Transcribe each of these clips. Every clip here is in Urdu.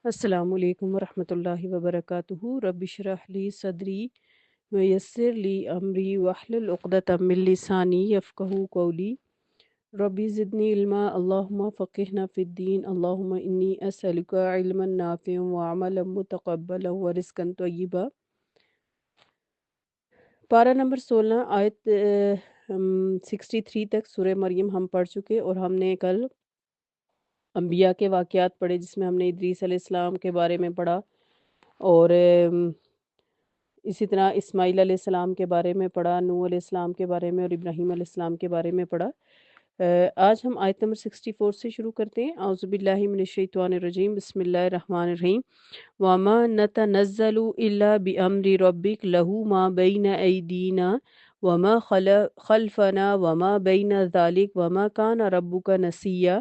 السلام علیکم ورحمۃ اللہ وبرکاتہ۔ رب اشرح لی صدری ویسر لی امری واحلل عقدۃ من لسانی یفقہوا قولی۔ ربی زدنی علما اللہم فقہنا فی الدین اللہم انی اسألک علما نافعا وعملا متقبلا ورزقا طیبا۔ پارہ نمبر 16 آیت 63 تک سورہ مریم ہم پڑھ چکے، اور ہم نے کل انبیاء کے واقعات پڑھے، جس میں ہم نے ادریس علیہ السلام کے بارے میں پڑھا، اور اسی طرح اسماعیل علیہ السلام کے بارے میں پڑھا، نوح علیہ السلام کے بارے میں، اور ابراہیم علیہ السلام کے بارے میں پڑھا۔ آج ہم آیت نمبر 64 سے شروع کرتے ہیں۔ اعوذ باللہ من الشیطان الرجیم، بسم اللہ الرحمن الرحیم۔ وَمَا نَتَنَزَّلُ إِلَّا بِأَمْرِ رَبِّكَ لَهُ مَا بَيْنَ أَيْدِينَا وَمَا خَلْفَنَا وَمَا بَيْنَ ذَلِكَ وَمَا كَانَ رَبُّكَ نَسِيًّا۔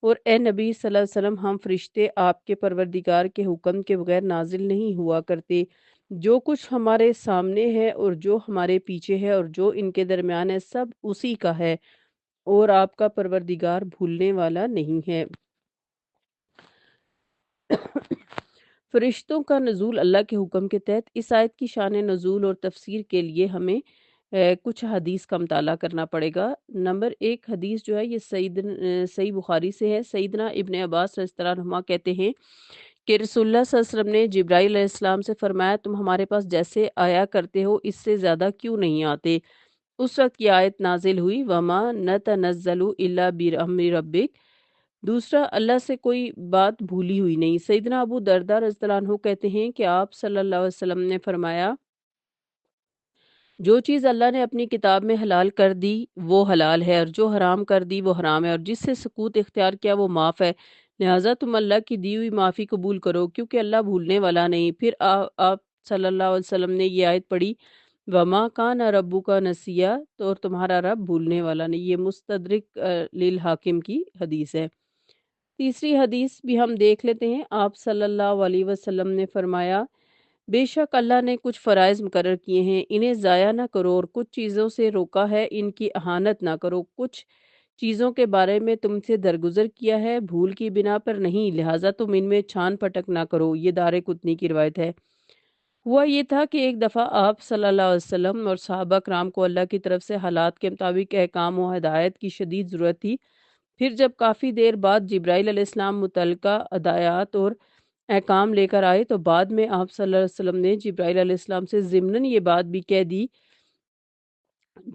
اور اے نبی صلی اللہ علیہ وسلم، ہم فرشتے آپ کے پروردگار کے حکم کے بغیر نازل نہیں ہوا کرتے۔ جو کچھ ہمارے سامنے ہے اور جو ہمارے پیچھے ہے اور جو ان کے درمیان ہے، سب اسی کا ہے، اور آپ کا پروردگار بھولنے والا نہیں ہے۔ فرشتوں کا نزول اللہ کے حکم کے تحت۔ اس آیت کی شان نزول اور تفسیر کے لیے ہمیں کچھ حدیث کا مطالعہ کرنا پڑے گا۔ نمبر 1 حدیث جو ہے یہ صحیح بخاری سے ہے۔ سیدنا ابن عباس رضی اللہ عنہما کہتے ہیں کہ رسول اللہ صلی اللہ علیہ وسلم نے جبرائیل علیہ السلام سے فرمایا، تم ہمارے پاس جیسے آیا کرتے ہو اس سے زیادہ کیوں نہیں آتے؟ اس وقت یہ آیت نازل ہوئی، وَمَا نَتَنَزَّلُ إِلَّا بِأَمْرِ رَبِّكَ۔ دوسرا، اللہ سے کوئی بات بھولی ہوئی نہیں۔ سیدنا ابو درداء رضی اللہ عنہ کہتے ہیں کہ آپ صلی اللہ علیہ وسلم نے فرمایا، جو چیز اللہ نے اپنی کتاب میں حلال کر دی وہ حلال ہے، اور جو حرام کر دی وہ حرام ہے، اور جس سے سکوت اختیار کیا وہ معاف ہے، لہٰذا تم اللہ کی دی ہوئی معافی قبول کرو، کیونکہ اللہ بھولنے والا نہیں۔ پھر آپ صلی اللہ علیہ وسلم نے یہ آیت پڑھی، وَمَا كَانَ رَبُّكَ نَسِيًّا، تو اور تمہارا رب بھولنے والا نہیں۔ یہ مستدرک للحاکم کی حدیث ہے۔ تیسری حدیث بھی ہم دیکھ لیتے ہیں۔ آپ صلی اللہ علیہ وسلم نے فرمایا، بے شک اللہ نے کچھ فرائض مقرر کیے ہیں، انہیں ضائع نہ کرو، اور کچھ چیزوں سے روکا ہے، ان کی اہانت نہ کرو۔ کچھ چیزوں کے بارے میں تم سے درگزر کیا ہے، بھول کی بنا پر نہیں، لہٰذا تم ان میں چھان پٹک نہ کرو۔ یہ دارقطنی کی روایت ہے۔ ہوا یہ تھا کہ ایک دفعہ آپ صلی اللہ علیہ وسلم اور صحابہ کرام کو اللہ کی طرف سے حالات کے مطابق احکام و ہدایت کی شدید ضرورت تھی۔ پھر جب کافی دیر بعد جبرائیل علیہ السلام متعلقہ ہدایات اور احکام لے کر آئے، تو بعد میں آپ صلی اللہ علیہ وسلم نے جبرائیل علیہ السلام سے ضمناً یہ بات بھی کہہ دی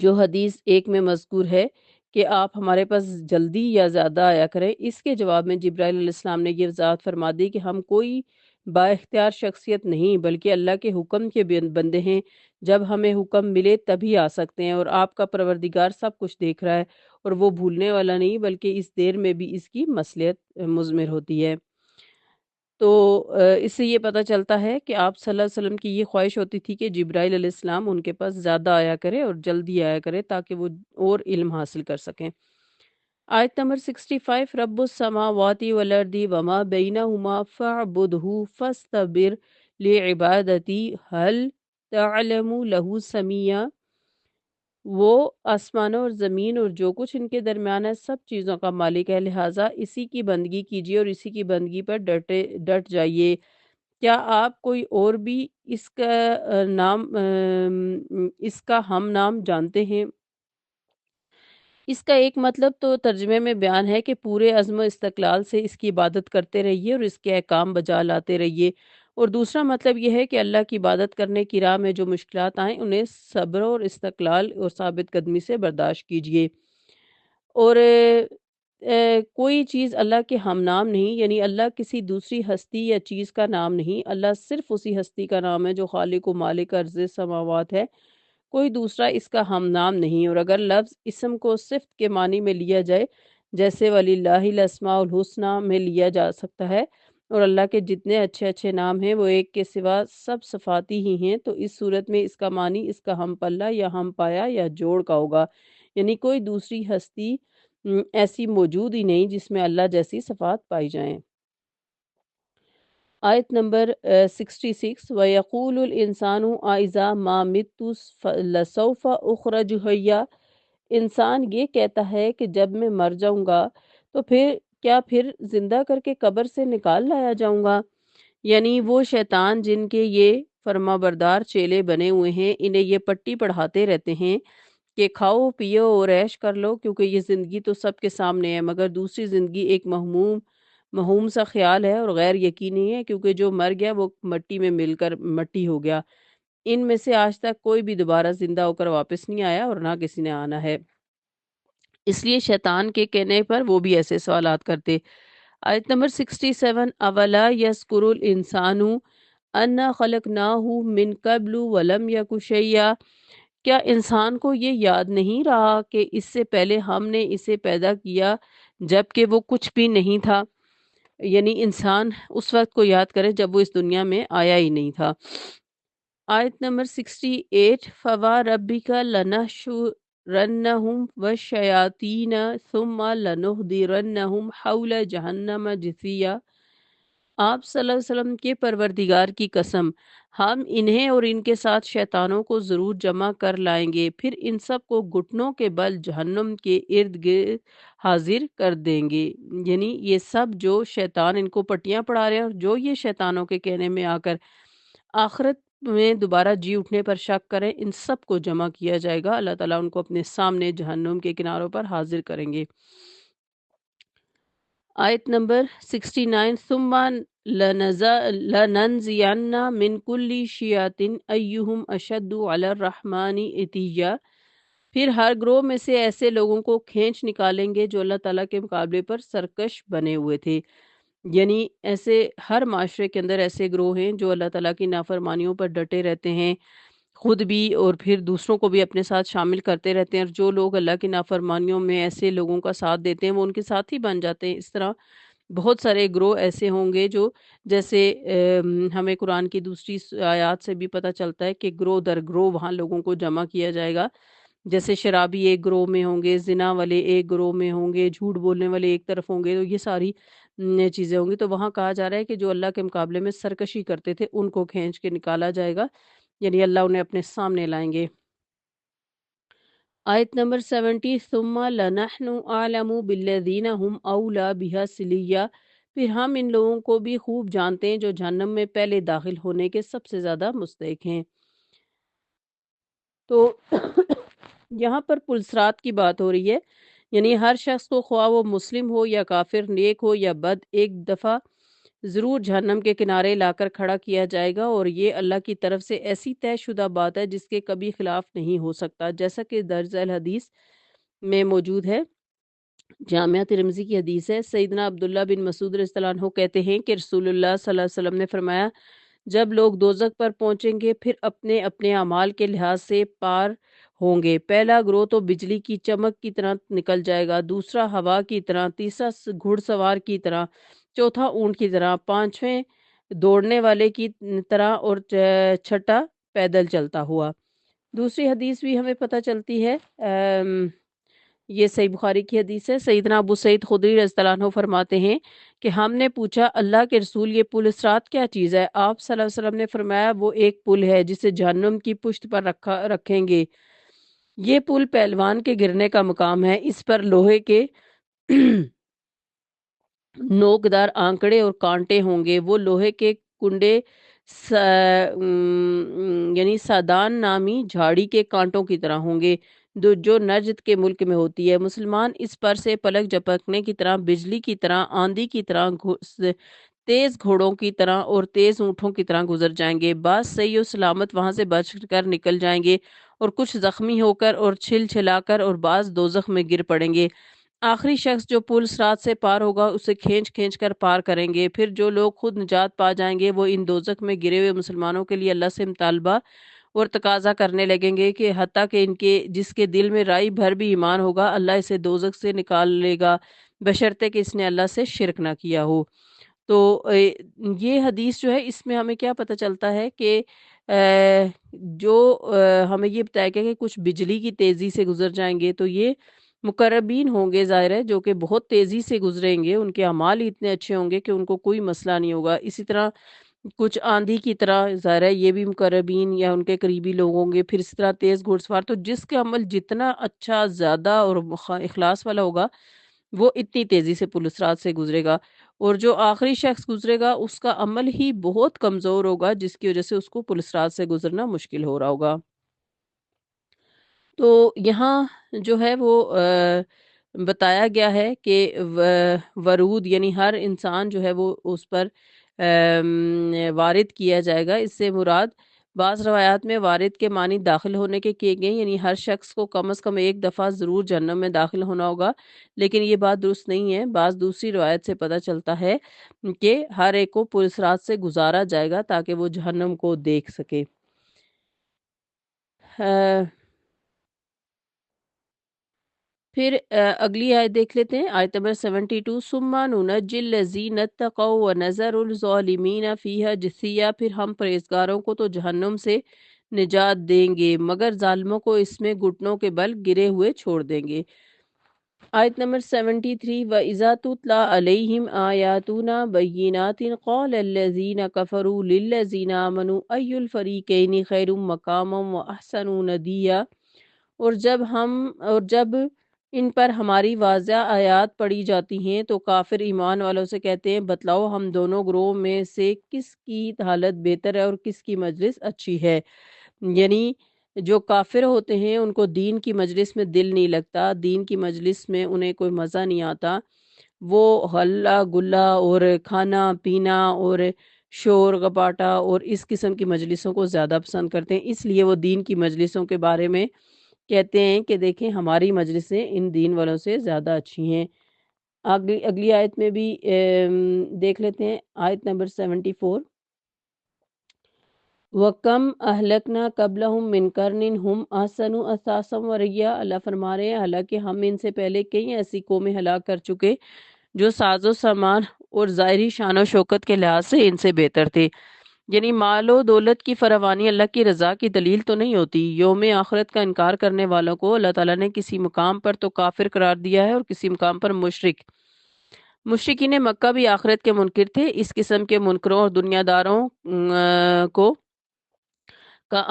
جو حدیث 1 میں مذکور ہے کہ آپ ہمارے پاس جلدی یا زیادہ آیا کریں۔ اس کے جواب میں جبرائیل علیہ السلام نے یہ وضاحت فرما دی کہ ہم کوئی با اختیار شخصیت نہیں، بلکہ اللہ کے حکم کے بندے ہیں۔ جب ہمیں حکم ملے تبھی آ سکتے ہیں، اور آپ کا پروردگار سب کچھ دیکھ رہا ہے، اور وہ بھولنے والا نہیں، بلکہ اس دیر میں بھی اس کی مصلحت مضمر ہوتی ہے۔ تو اس سے یہ پتہ چلتا ہے کہ آپ صلی اللہ علیہ وسلم کی یہ خواہش ہوتی تھی کہ جبرائیل علیہ السلام ان کے پاس زیادہ آیا کرے اور جلدی آیا کرے، تاکہ وہ اور علم حاصل کر سکیں۔ آیت نمبر 65، رب السماوات والارض وما بینہما فاعبدہ فاستبر لعبادتی هل تعلم له سمیہ۔ وہ آسمانوں اور زمین اور جو کچھ ان کے درمیان ہے سب چیزوں کا مالک ہے، لہٰذا اسی کی بندگی کیجیے اور اسی کی بندگی پر ڈٹ جائیے۔ کیا آپ کوئی اور بھی اس کا اس کا ہم نام جانتے ہیں؟ اس کا ایک مطلب تو ترجمے میں بیان ہے کہ پورے عزم و استقلال سے اس کی عبادت کرتے رہیے اور اس کے احکام بجا لاتے رہیے، اور دوسرا مطلب یہ ہے کہ اللہ کی عبادت کرنے کی راہ میں جو مشکلات آئیں انہیں صبر اور استقلال اور ثابت قدمی سے برداشت کیجیے۔ اور کوئی چیز اللہ کے ہم نام نہیں، یعنی اللہ کسی دوسری ہستی یا چیز کا نام نہیں، اللہ صرف اسی ہستی کا نام ہے جو خالق و مالک ارض سماوات ہے، کوئی دوسرا اس کا ہم نام نہیں۔ اور اگر لفظ اسم کو صفت کے معنی میں لیا جائے، جیسے وَلِلَّهِ الْأَسْمَاءُ الْحُسْنَى میں لیا جا سکتا ہے، اور اللہ کے جتنے اچھے اچھے نام ہیں وہ ایک کے سوا سب صفاتی ہی ہیں، تو اس صورت میں اس کا معنی اس کا ہم پلہ یا ہم پایا یا جوڑ کا ہوگا، یعنی کوئی دوسری ہستی ایسی موجود ہی نہیں جس میں اللہ جیسی صفات پائی جائیں۔ آیت نمبر 66، وَيَقُولُ الْإِنسَانُ أَإِذَا مَا مِتُّ لَسَوْفَ أُخْرَجُ حَيًّا۔ انسان یہ کہتا ہے کہ جب میں مر جاؤں گا تو پھر کیا پھر زندہ کر کے قبر سے نکال لایا جاؤں گا؟ یعنی وہ شیطان جن کے یہ فرما بردار چیلے بنے ہوئے ہیں، انہیں یہ پٹی پڑھاتے رہتے ہیں کہ کھاؤ پیو اور عیش کر لو، کیونکہ یہ زندگی تو سب کے سامنے ہے، مگر دوسری زندگی ایک مہوم سا خیال ہے اور غیر یقینی ہے، کیونکہ جو مر گیا وہ مٹی میں مل کر مٹی ہو گیا۔ ان میں سے آج تک کوئی بھی دوبارہ زندہ ہو کر واپس نہیں آیا اور نہ کسی نے آنا ہے۔ اس لیے شیطان کے کہنے پر وہ بھی ایسے سوالات کرتے۔ آیت نمبر 67، اولا یذکر الانسان انا خلقناہ من قبل ولم یک شیئا، کیا انسان کو یہ یاد نہیں رہا کہ اس سے پہلے ہم نے اسے پیدا کیا جبکہ وہ کچھ بھی نہیں تھا؟ یعنی انسان اس وقت کو یاد کرے جب وہ اس دنیا میں آیا ہی نہیں تھا۔ آیت نمبر 68، فوا ربک لنحشرنہم والشیاطین ثم لنحضرنہم حول جہنم جثیا، آپ صلی اللہ علیہ وسلم کے پروردگار کی قسم، ہم انہیں اور ان کے ساتھ شیطانوں کو ضرور جمع کر لائیں گے، پھر ان سب کو گھٹنوں کے بل جہنم کے ارد گرد حاضر کر دیں گے۔ یعنی یہ سب جو شیطان ان کو پٹیاں پڑھا رہے ہیں اور جو یہ شیطانوں کے کہنے میں آ کر آخرت میں دوبارہ جی اٹھنے پر شک کریں، ان سب کو جمع کیا جائے گا، اللہ تعالیٰ ان کو اپنے سامنے جہنم کے کناروں پر حاضر کریں گے۔ آیت نمبر 69، ثم لننزعن من کل شیعۃ ایہم اشد علی الرحمن عتیا، پھر ہر گروہ میں سے ایسے لوگوں کو کھینچ نکالیں گے جو اللہ تعالیٰ کے مقابلے پر سرکش بنے ہوئے تھے۔ یعنی ایسے ہر معاشرے کے اندر ایسے گروہ ہیں جو اللہ تعالیٰ کی نافرمانیوں پر ڈٹے رہتے ہیں، خود بھی اور پھر دوسروں کو بھی اپنے ساتھ شامل کرتے رہتے ہیں، اور جو لوگ اللہ کی نافرمانیوں میں ایسے لوگوں کا ساتھ دیتے ہیں وہ ان کے ساتھ ہی بن جاتے ہیں۔ اس طرح بہت سارے گروہ ایسے ہوں گے جو جیسے ہمیں قرآن کی دوسری آیات سے بھی پتہ چلتا ہے کہ گروہ در گروہ وہاں لوگوں کو جمع کیا جائے گا، جیسے شرابی ایک گروہ میں ہوں گے، زنا والے ایک گروہ میں ہوں گے، جھوٹ بولنے والے ایک طرف ہوں گے، تو یہ ساری چیزیں ہوں گی۔ تو وہاں کہا جا رہا ہے کہ جو اللہ کے مقابلے میں سرکشی کرتے تھے ان کو کھینچ کے نکالا جائے گا، یعنی اللہ انہیں اپنے سامنے لائیں گے۔ آیت نمبر 70، ثم لنحن اعلم بالذین هم اولی بها صلیہ، پھر ہم ان لوگوں کو بھی خوب جانتے ہیں جو جہنم میں پہلے داخل ہونے کے سب سے زیادہ مستحق ہیں۔ تو یہاں پر پلسرات کی بات ہو رہی ہے، یعنی ہر شخص کو خواہ وہ مسلم ہو یا کافر، نیک ہو یا بد، ایک دفعہ ضرور جہنم کے کنارے لا کر کھڑا کیا جائے گا، اور یہ اللہ کی طرف سے ایسی طے شدہ بات ہے جس کے کبھی خلاف نہیں ہو سکتا، جیسا کہ درج الحدیث میں موجود ہے۔ جامعہ ترمذی کی حدیث ہے، سیدنا عبداللہ بن مسعود رضی اللہ عنہ کہتے ہیں کہ رسول اللہ صلی اللہ علیہ وسلم نے فرمایا، جب لوگ دوزخ پر پہنچیں گے پھر اپنے اپنے اعمال کے لحاظ سے پار ہوں گے۔ پہلا گروہ تو بجلی کی چمک کی طرح نکل جائے گا، دوسرا ہوا کی طرح، تیسرا گھڑ سوار کی طرح، چوتھا اونٹ کی طرح، پانچویں دوڑنے والے کی طرح، اور چھٹا پیدل چلتا ہوا۔ دوسری حدیث بھی ہمیں پتہ چلتی ہے، یہ صحیح بخاری کی حدیث ہے، سیدنا ابو سعید خدری رضی اللہ عنہ فرماتے ہیں کہ ہم نے پوچھا، اللہ کے رسول یہ پل صراط کیا چیز ہے؟ آپ صلی اللہ علیہ وسلم نے فرمایا، وہ ایک پل ہے جسے جہنم کی پشت پر رکھیں گے، یہ پل پہلوان کے گرنے کا مقام ہے، اس پر لوہے کے نوکدار آنکڑے اور کانٹے ہوں گے، وہ لوہے کے کنڈے یعنی سادان نامی جھاڑی کے کانٹوں کی طرح ہوں گے جو نجد کے ملک میں ہوتی ہے۔ مسلمان اس پر سے پلک جھپکنے کی طرح، بجلی کی طرح، آندھی کی طرح، تیز گھوڑوں کی طرح اور تیز اونٹوں کی طرح گزر جائیں گے، بعض صحیح و سلامت وہاں سے بچ کر نکل جائیں گے اور کچھ زخمی ہو کر اور چھل چھلا کر، اور بعض دوزخ میں گر پڑیں گے۔ آخری شخص جو پل صراط سے پار ہوگا اسے کھینچ کھینچ کر پار کریں گے، پھر جو لوگ خود نجات پا جائیں گے وہ ان دوزخ میں گرے ہوئے مسلمانوں کے لیے اللہ سے مطالبہ اور تقاضا کرنے لگیں گے کہ حتیٰ کہ ان کے جس کے دل میں رائی بھر بھی ایمان ہوگا اللہ اسے دوزخ سے نکال لے گا، بشرطے کہ اس نے اللہ سے شرک نہ کیا ہو۔ تو یہ حدیث جو ہے اس میں ہمیں کیا پتہ چلتا ہے کہ جو ہمیں یہ بتایا گیا کہ کچھ بجلی کی تیزی سے گزر جائیں گے، تو یہ مقربین ہوں گے ظاہر ہے، جو کہ بہت تیزی سے گزریں گے، ان کے اعمال ہی اتنے اچھے ہوں گے کہ ان کو کوئی مسئلہ نہیں ہوگا۔ اسی طرح کچھ آندھی کی طرح ظاہر ہے یہ بھی مقربین یا ان کے قریبی لوگ ہوں گے، پھر اس طرح تیز گھڑ سوار، تو جس کا عمل جتنا اچھا، زیادہ اور اخلاص والا ہوگا وہ اتنی تیزی سے پلسرات سے گزرے گا، اور جو آخری شخص گزرے گا اس کا عمل ہی بہت کمزور ہوگا، جس کی وجہ سے اس کو پلسرات سے گزرنا مشکل ہو رہا ہوگا۔ تو یہاں جو ہے وہ بتایا گیا ہے کہ ورود یعنی ہر انسان جو ہے وہ اس پر وارد کیا جائے گا۔ اس سے مراد بعض روایات میں وارد کے معنی داخل ہونے کے کیے گئے، یعنی ہر شخص کو کم از کم ایک دفعہ ضرور جہنم میں داخل ہونا ہوگا، لیکن یہ بات درست نہیں ہے۔ بعض دوسری روایت سے پتہ چلتا ہے کہ ہر ایک کو پلسرات سے گزارا جائے گا تاکہ وہ جہنم کو دیکھ سکے۔ پھر اگلی آیت دیکھ لیتے ہیں، آیت نمبر 72۔ ثم ننجی الذین اتقوا ونذر الظالمین فیہا جثیا، پھر ہم پرہیزگاروں کو تو جہنم سے نجات دیں گے مگر ظالموں کو اس میں گھٹنوں کے بل گرے ہوئے چھوڑ دیں گے۔ آیت نمبر 73۔ وَإِذَا تُتْلَى عَلَيْهِمْ آيَاتُنَا بَيِّنَاتٍ قَالَ الَّذِينَ كَفَرُوا لِلَّذِينَ آمَنُوا أَيُّ الْفَرِيقَيْنِ خَيْرٌ مَقَامًا وَأَحْسَنُ نَدِيًّا، اور جب ان پر ہماری واضح آیات پڑھی جاتی ہیں تو کافر ایمان والوں سے کہتے ہیں، بتلاؤ ہم دونوں گروہ میں سے کس کی حالت بہتر ہے اور کس کی مجلس اچھی ہے۔ یعنی جو کافر ہوتے ہیں ان کو دین کی مجلس میں دل نہیں لگتا، دین کی مجلس میں انہیں کوئی مزہ نہیں آتا، وہ ہلا گلا اور کھانا پینا اور شور غپاٹا اور اس قسم کی مجلسوں کو زیادہ پسند کرتے ہیں، اس لیے وہ دین کی مجلسوں کے بارے میں کہتے ہیں کہ دیکھیں ہماری مجلسیں ان دین والوں سے زیادہ اچھی ہیں۔ اگلی آیت میں بھی دیکھ لیتے ہیں، آیت نمبر 74۔ وَكَمْ أَهْلَكْنَا قَبْلَهُمْ مِنْ قَرْنٍ هُمْ أَحْسَنُ أَثَاثًا وَرِئْيًا، اللہ فرما رہے ہیں حالانکہ ہم ان سے پہلے کئی ایسی قومیں ہلاک کر چکے جو ساز و سامان اور ظاہری شان و شوکت کے لحاظ سے ان سے بہتر تھے۔ یعنی مال و دولت کی فراوانی اللہ کی رضا کی دلیل تو نہیں ہوتی۔ یوم آخرت کا انکار کرنے والوں کو اللہ تعالیٰ نے کسی مقام پر تو کافر قرار دیا ہے اور کسی مقام پر مشرک۔ مشرکین مکہ بھی آخرت کے منکر تھے۔ اس قسم کے منکروں اور دنیا داروں کو کا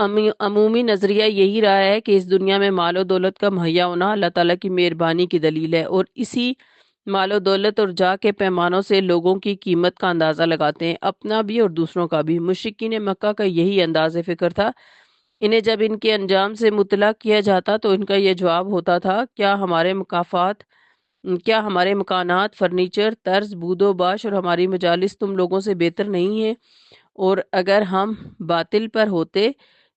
عمومی نظریہ یہی رہا ہے کہ اس دنیا میں مال و دولت کا مہیا ہونا اللہ تعالیٰ کی مہربانی کی دلیل ہے، اور اسی مال و دولت اور جاہ کے پیمانوں سے لوگوں کی قیمت کا اندازہ لگاتے ہیں، اپنا بھی اور دوسروں کا بھی۔ مشرکین مکہ کا یہی انداز فکر تھا۔ انہیں جب ان کے انجام سے مطلع کیا جاتا تو ان کا یہ جواب ہوتا تھا، کیا ہمارے مکانات، فرنیچر، طرز بود و باش اور ہماری مجالس تم لوگوں سے بہتر نہیں ہیں؟ اور اگر ہم باطل پر ہوتے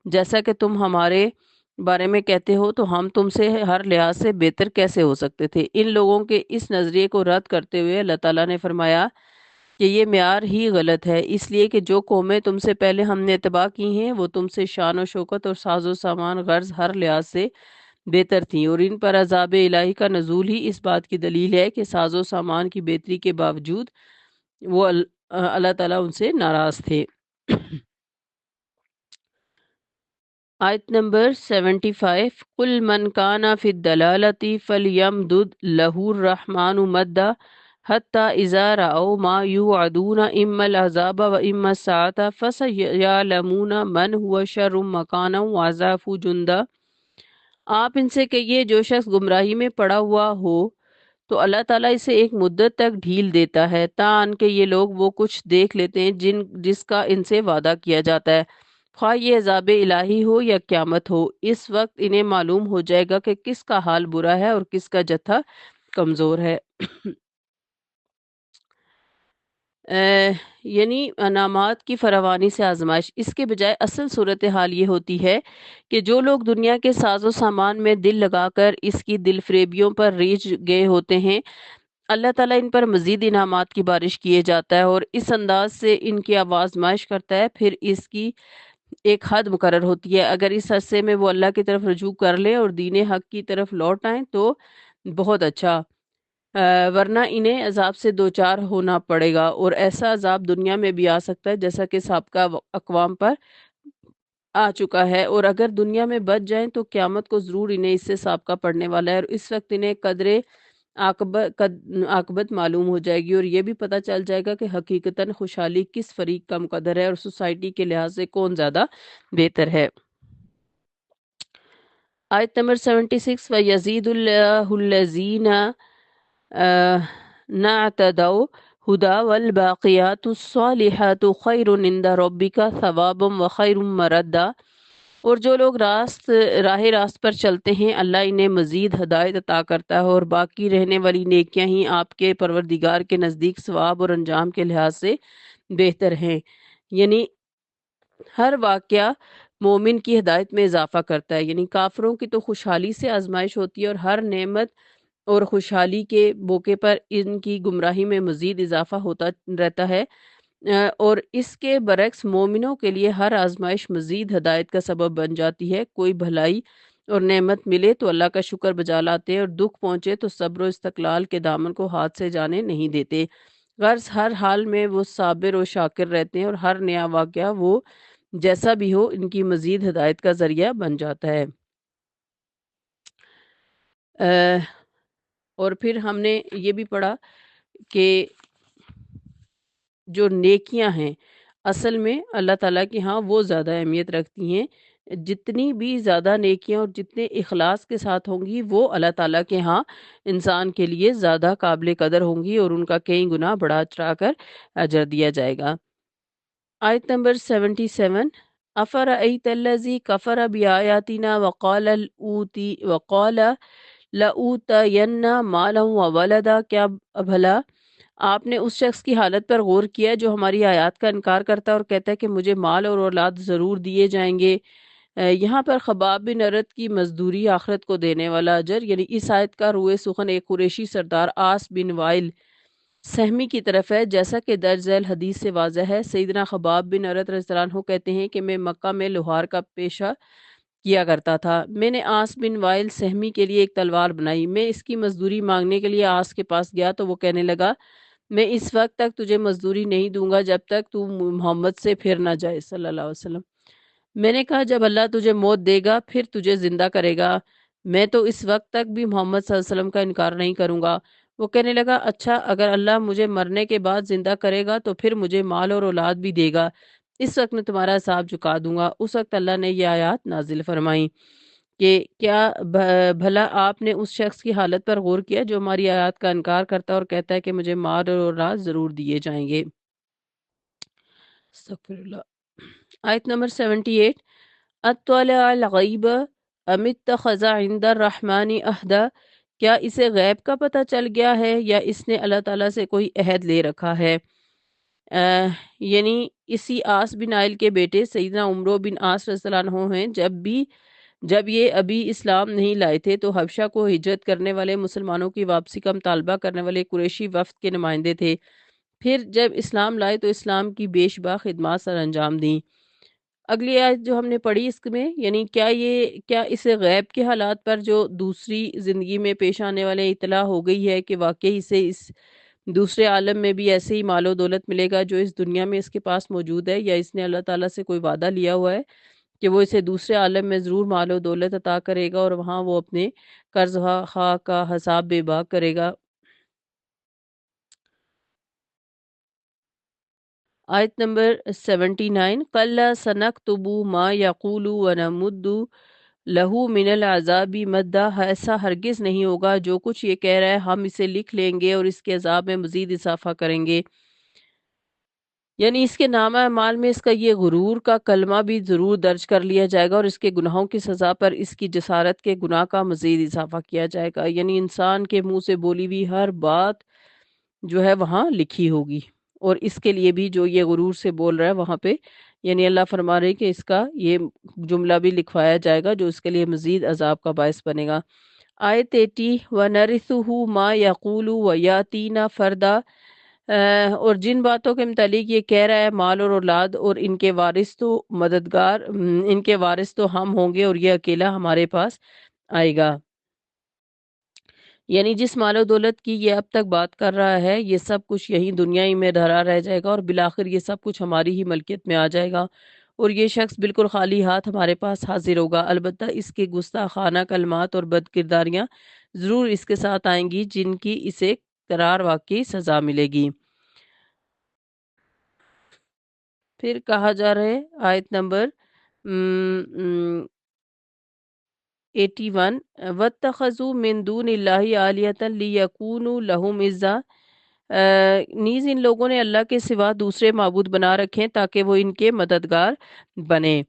جیسا کہ تم ہمارے بارے میں کہتے ہو تو ہم تم سے ہر لحاظ سے بہتر کیسے ہو سکتے تھے؟ ان لوگوں کے اس نظریے کو رد کرتے ہوئے اللہ تعالیٰ نے فرمایا کہ یہ معیار ہی غلط ہے، اس لیے کہ جو قومیں تم سے پہلے ہم نے اتباع کی ہیں وہ تم سے شان و شوکت اور ساز و سامان غرض ہر لحاظ سے بہتر تھیں، اور ان پر عذاب الہی کا نزول ہی اس بات کی دلیل ہے کہ ساز و سامان کی بہتری کے باوجود وہ اللہ تعالیٰ ان سے ناراض تھے۔ آیت نمبر 75۔ قُلْ مَنْ كَانَ فِي الضَّلَالَةِ فَلْيَمْدُدْ لَهُ الرَّحْمَنُ مَدًّا حَتَّى إِذَا رَأَوْا مَا يُوعَدُونَ إِمَّا الْعَذَابَ وَإِمَّا السَّاعَةَ فَسَيَعْلَمُونَ مَنْ هُوَ شَرٌّ مَكَانًا وَأَضْعَفُ جُنْدًا۔ آپ ان سے کہیے جو شخص گمراہی میں پڑا ہوا ہو تو اللہ تعالیٰ اسے ایک مدت تک ڈھیل دیتا ہے تاکہ کہ یہ لوگ وہ کچھ دیکھ لیتے ہیں جس کا ان سے وعدہ کیا جاتا ہے، خواہ یہ عذاب الہی ہو یا قیامت ہو۔ اس وقت انہیں معلوم ہو جائے گا کہ کس کا حال برا ہے اور کس کا جتھا کمزور ہے۔ یعنی انعامات کی فراوانی سے آزمائش، اس کے بجائے اصل صورتحال یہ ہوتی ہے کہ جو لوگ دنیا کے ساز و سامان میں دل لگا کر اس کی دل فریبیوں پر ریجھ گئے ہوتے ہیں، اللہ تعالیٰ ان پر مزید انعامات کی بارش کیے جاتا ہے اور اس انداز سے ان کی آزمائش کرتا ہے، پھر اس کی ایک حد مقرر ہوتی ہے۔ اگر اس عرصے میں وہ اللہ کی طرف رجوع کر لیں اور دین حق کی طرف لوٹ آئیں تو بہت اچھا، ورنہ انہیں عذاب سے دوچار ہونا پڑے گا، اور ایسا عذاب دنیا میں بھی آ سکتا ہے جیسا کہ سابقہ اقوام پر آ چکا ہے، اور اگر دنیا میں بچ جائیں تو قیامت کو ضرور انہیں اس سے سابقہ پڑنے والا ہے، اور اس وقت انہیں قدر عاقبت معلوم ہو جائے گی اور یہ بھی پتہ چل جائے گا کہ حقیقتاً خوشحالی کس فریق کا مقدر ہے اور سوسائٹی کے لحاظ سے کون زیادہ بہتر ہے۔ آیت نمبر 76۔ وَيَزِيدُ اللَّهُ الَّذِينَ نعتدو ہدا والباقیات الصالحات خیر عند ربک ثوابا وخیر مردا۔ اور جو لوگ راہ راست پر چلتے ہیں اللہ انہیں مزید ہدایت عطا کرتا ہے، اور باقی رہنے والی نیکیاں ہی آپ کے پروردگار کے نزدیک ثواب اور انجام کے لحاظ سے بہتر ہیں۔ یعنی ہر واقعہ مومن کی ہدایت میں اضافہ کرتا ہے، یعنی کافروں کی تو خوشحالی سے آزمائش ہوتی ہے، اور ہر نعمت اور خوشحالی کے موقع پر ان کی گمراہی میں مزید اضافہ ہوتا رہتا ہے۔ اور اس کے برعکس مومنوں کے لیے ہر آزمائش مزید ہدایت کا سبب بن جاتی ہے۔ کوئی بھلائی اور نعمت ملے تو اللہ کا شکر بجا لاتے ہیں، اور دکھ پہنچے تو صبر و استقلال کے دامن کو ہاتھ سے جانے نہیں دیتے۔ غرض ہر حال میں وہ صابر و شاکر رہتے ہیں، اور ہر نیا واقعہ وہ جیسا بھی ہو ان کی مزید ہدایت کا ذریعہ بن جاتا ہے۔ اور پھر ہم نے یہ بھی پڑھا کہ جو نیکیاں ہیں اصل میں اللہ تعالیٰ کے ہاں وہ زیادہ اہمیت رکھتی ہیں۔ جتنی بھی زیادہ نیکیاں اور جتنے اخلاص کے ساتھ ہوں گی وہ اللہ تعالیٰ کے ہاں انسان کے لیے زیادہ قابل قدر ہوں گی، اور ان کا کئی گنا بڑھا چڑھا کر اجر دیا جائے گا۔ آیت نمبر 77، افرأیت الذی کفر بآیاتنا وقال لأوتین مالا وولدا، کیا بھلا آپ نے اس شخص کی حالت پر غور کیا جو ہماری آیات کا انکار کرتا ہے اور کہتا ہے کہ مجھے مال اور اولاد ضرور دیے جائیں گے۔ یہاں پر خباب بن ارت کی مزدوری آخرت کو دینے والا اجر، یعنی اس آیت کا روئے سخن ایک قریشی سردار آس بن وائل سہمی کی طرف ہے، جیسا کہ درج ذیل حدیث سے واضح ہے۔ سیدنا خباب بن ارت رضی اللہ عنہ کہتے ہیں کہ میں مکہ میں لوہار کا پیشہ کیا کرتا تھا۔ میں نے آس بن وائل سہمی کے لیے ایک تلوار بنائی۔ میں اس کی مزدوری مانگنے کے لیے آس کے پاس گیا تو وہ کہنے لگا میں اس وقت تک تجھے مزدوری نہیں دوں گا جب تک تو محمد سے پھر نہ جائے صلی اللہ علیہ وسلم۔ میں نے کہا جب اللہ تجھے موت دے گا پھر تجھے زندہ کرے گا، میں تو اس وقت تک بھی محمد صلی اللہ علیہ وسلم کا انکار نہیں کروں گا۔ وہ کہنے لگا اچھا اگر اللہ مجھے مرنے کے بعد زندہ کرے گا تو پھر مجھے مال اور اولاد بھی دے گا، اس وقت میں تمہارا حساب چکا دوں گا۔ اس وقت اللہ نے یہ آیات نازل فرمائی کہ کیا بھلا آپ نے اس شخص کی حالت پر غور کیا جو ہماری آیات کا انکار کرتا ہے اور کہتا ہے کہ مجھے مال اور اولاد ضرور دیے جائیں گے۔ استغفر اللہ۔ آیت نمبر 78، اطلع الغیب ام اتخذ عند الرحمن عہدا، کیا اسے غیب کا پتہ چل گیا ہے یا اس نے اللہ تعالیٰ سے کوئی عہد لے رکھا ہے؟ یعنی اسی آس بن عائل کے بیٹے سیدنا عمرو بن آس رضی اللہ عنہ ہیں، جب یہ ابھی اسلام نہیں لائے تھے تو حبشہ کو ہجرت کرنے والے مسلمانوں کی واپسی کا مطالبہ کرنے والے قریشی وفد کے نمائندے تھے۔ پھر جب اسلام لائے تو اسلام کی بے شبہ خدمات سر انجام دیں۔ اگلی آیت جو ہم نے پڑھی اس میں یعنی کیا اسے غیب کے حالات پر جو دوسری زندگی میں پیش آنے والے اطلاع ہو گئی ہے کہ واقعی اسے اس دوسرے عالم میں بھی ایسے ہی مال و دولت ملے گا جو اس دنیا میں اس کے پاس موجود ہے، یا اس نے اللہ تعالیٰ سے کوئی وعدہ لیا ہوا ہے کہ وہ اسے دوسرے عالم میں ضرور مال و دولت عطا کرے گا اور وہاں وہ اپنے قرض خواہ کا حساب بے باک کرے گا۔ آیت نمبر 79، قَلَّا سَنَكْتُبُ مَا يَقُولُ وَنَمُدُّ لَهُ مِنَ الْعَذَابِ مَدًّا، ایسا ہرگز نہیں ہوگا، جو کچھ یہ کہہ رہا ہے ہم اسے لکھ لیں گے اور اس کے عذاب میں مزید اضافہ کریں گے۔ یعنی اس کے نامہ اعمال میں اس کا یہ غرور کا کلمہ بھی ضرور درج کر لیا جائے گا، اور اس کے گناہوں کی سزا پر اس کی جسارت کے گناہ کا مزید اضافہ کیا جائے گا۔ یعنی انسان کے منہ سے بولی ہوئی ہر بات جو ہے وہاں لکھی ہوگی، اور اس کے لیے بھی جو یہ غرور سے بول رہا ہے وہاں پہ یعنی اللہ فرما رہے کہ اس کا یہ جملہ بھی لکھوایا جائے گا جو اس کے لیے مزید عذاب کا باعث بنے گا۔ آیت 80، وَنَرِثُهُ مَا يَقُولُ وَيَأْتِينَا فَرْدًا، اور جن باتوں کے متعلق یہ کہہ رہا ہے مال اور اولاد اور ان کے وارث تو مددگار ان کے وارث تو ہم ہوں گے اور یہ اکیلا ہمارے پاس آئے گا۔ یعنی جس مال و دولت کی یہ اب تک بات کر رہا ہے یہ سب کچھ یہیں دنیا ہی میں دھرا رہ جائے گا، اور بالآخر یہ سب کچھ ہماری ہی ملکیت میں آ جائے گا، اور یہ شخص بالکل خالی ہاتھ ہمارے پاس حاضر ہوگا۔ البتہ اس کے گستاخانہ کلمات اور بد کرداریاں ضرور اس کے ساتھ آئیں گی جن کی اسے قرار واقعی سزا ملے گی۔ پھر کہا جا رہا ہے آیت نمبر 81 وَاتَّخَذُوا مِن دُونِ اللَّهِ آلِهَةً لِيَكُونُوا لَهُمْ عِزًّا، نیز ان لوگوں نے اللہ کے سوا دوسرے معبود بنا رکھے ہیں تاکہ وہ ان کے مددگار بنیں۔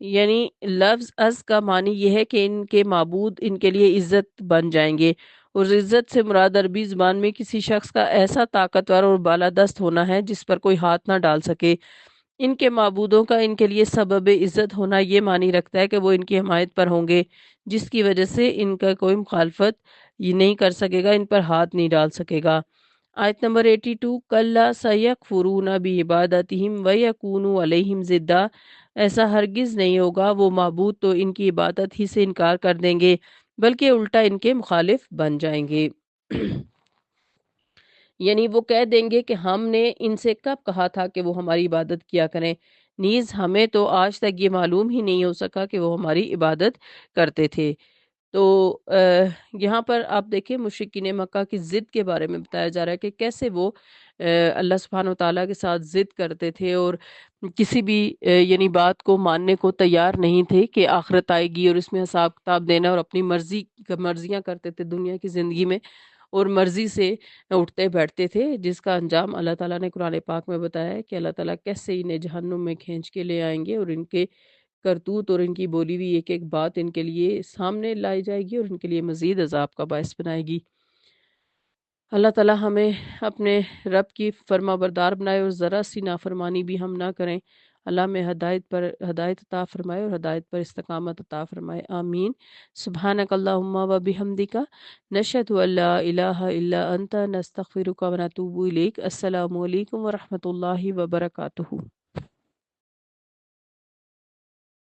یعنی لفظ از کا معنی یہ ہے کہ ان کے معبود ان کے لیے عزت بن جائیں گے، اور عزت سے مراد عربی زبان میں کسی شخص کا ایسا طاقتور اور بالادست ہونا ہے جس پر کوئی ہاتھ نہ ڈال سکے۔ ان کے معبودوں کا ان کے لیے سبب عزت ہونا یہ معنی رکھتا ہے کہ وہ ان کی حمایت پر ہوں گے، جس کی وجہ سے ان کا کوئی مخالفت یہ نہیں کر سکے گا، ان پر ہاتھ نہیں ڈال سکے گا۔ آیت نمبر 82 کَلَّا سَیَکْفُرُونَ بِعِبَادَتِہِمْ وَیَکُونُوا عَلَیہم ضِدًّا، ایسا ہرگز نہیں ہوگا، وہ معبود تو ان کی عبادت ہی سے انکار کر دیں گے بلکہ الٹا ان کے مخالف بن جائیں گے۔ یعنی وہ کہہ دیں گے کہ ہم نے ان سے کب کہا تھا کہ وہ ہماری عبادت کیا کریں، نیز ہمیں تو آج تک یہ معلوم ہی نہیں ہو سکا کہ وہ ہماری عبادت کرتے تھے۔ تو یہاں پر آپ دیکھیں مشرکین مکہ کی ضد کے بارے میں بتایا جا رہا ہے کہ کیسے وہ اللہ سبحانہ و تعالیٰ کے ساتھ ضد کرتے تھے، اور کسی بھی یعنی بات کو ماننے کو تیار نہیں تھے کہ آخرت آئے گی اور اس میں حساب کتاب دینا، اور اپنی مرضیاں کرتے تھے دنیا کی زندگی میں، اور مرضی سے اٹھتے بیٹھتے تھے، جس کا انجام اللہ تعالیٰ نے قرآن پاک میں بتایا ہے کہ اللہ تعالیٰ کیسے انہیں جہنم میں کھینچ کے لے آئیں گے، اور ان کے کرتوت اور ان کی بولی ہوئی ایک ایک بات ان کے لیے سامنے لائی جائے گی اور ان کے لیے مزید عذاب کا باعث بنائے گی۔ اللہ تعالیٰ ہمیں اپنے رب کی فرما بردار بنائے اور ذرا سی نافرمانی بھی ہم نہ کریں۔ اللہ ہمیں ہدایت عطا فرمائے اور ہدایت پر استقامت عطا فرمائے، آمین۔ سبحانک اللہم و بحمدک، نشہد ان لا الہ الا انت، نستغفرک و نتوب الیک۔ السلام علیکم ورحمۃ اللہ وبرکاتہ۔